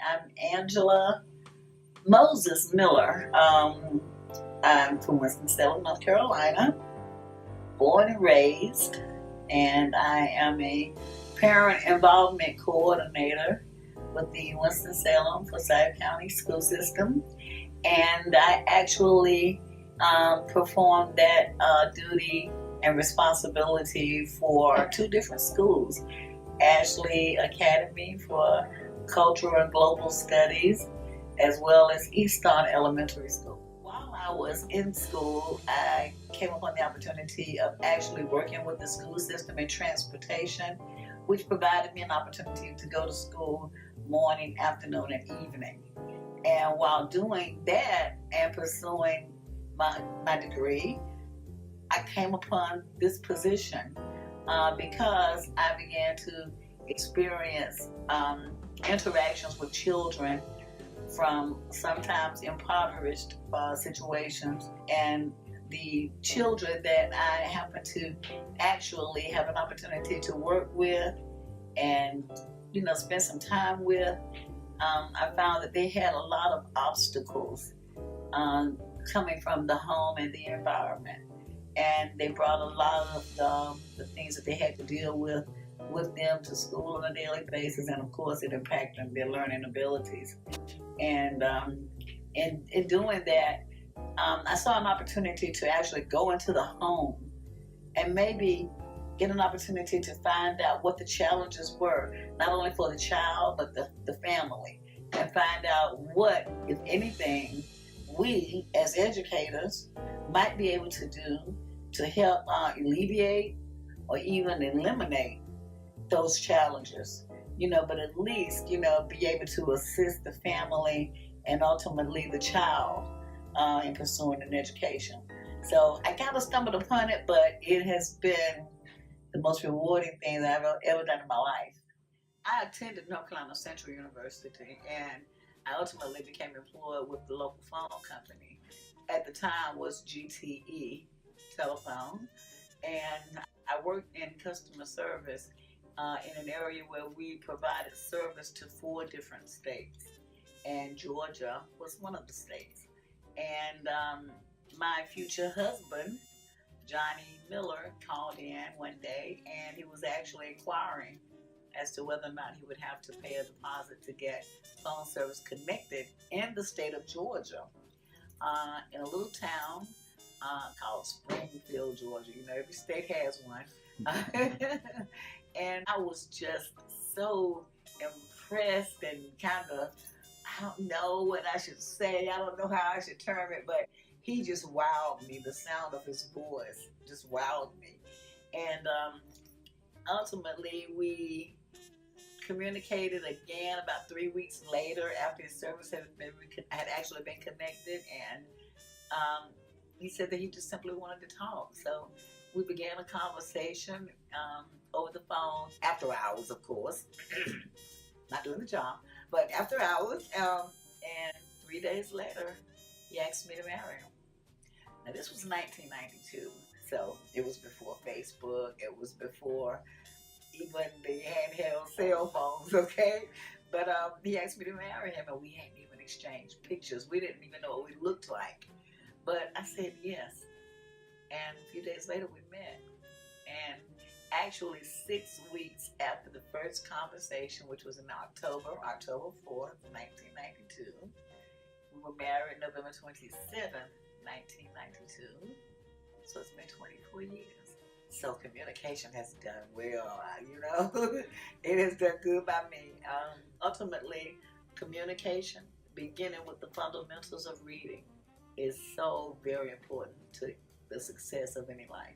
I'm Angela Moses Miller. I'm from Winston-Salem, North Carolina, born and raised, and I am a parent involvement coordinator with the Winston-Salem Forsyth County School System, and I actually perform that duty and responsibility for two different schools. Ashley Academy for Cultural and Global Studies, as well as Easton Elementary School. While I was in school, I came upon the opportunity of actually working with the school system in transportation, which provided me an opportunity to go to school morning, afternoon, and evening. And while doing that and pursuing my degree, I came upon this position because I began to experience interactions with children from sometimes impoverished situations, and the children that I happen to actually have an opportunity to work with and spend some time with, I found that they had a lot of obstacles coming from the home and the environment. And they brought a lot of the things that they had to deal with them to school on a daily basis, and of course it impacted their learning abilities. And in doing that, I saw an opportunity to actually go into the home and maybe get an opportunity to find out what the challenges were, not only for the child, but the family, and find out what, if anything, we as educators might be able to do to help alleviate or even eliminate those challenges, but at least, be able to assist the family and ultimately the child in pursuing an education. So I kind of stumbled upon it, but it has been the most rewarding thing that I've ever done in my life. I attended North Carolina Central University, and I ultimately became employed with the local phone company. At the time was GTE Telephone, and I worked in customer service in an area where we provided service to 4 different states, and Georgia was one of the states. And my future husband, Johnny Miller, called in one day, and he was actually inquiring as to whether or not he would have to pay a deposit to get phone service connected in the state of Georgia, in a little town called Springfield, Georgia. Every state has one. And I was just so impressed and kind of, I don't know what I should say. I don't know how I should term it, but he just wowed me. The sound of his voice just wowed me. And ultimately, we communicated again about 3 weeks later after his service had actually been connected, and he said that he just simply wanted to talk. So we began a conversation over the phone after hours, of course, not doing the job, but after hours. And 3 days later, he asked me to marry him. Now, this was 1992, so it was before Facebook. It was before even the handheld cell phones, okay? But he asked me to marry him, and we hadn't even exchanged pictures. We didn't even know what we looked like. But I said yes. And a few days later, we met. And actually 6 weeks after the first conversation, which was in October 4th, 1992, we were married November 27th, 1992. So it's been 24 years. So communication has done well, it has done good by me. Ultimately, communication, beginning with the fundamentals of reading, is so very important to the success of any life.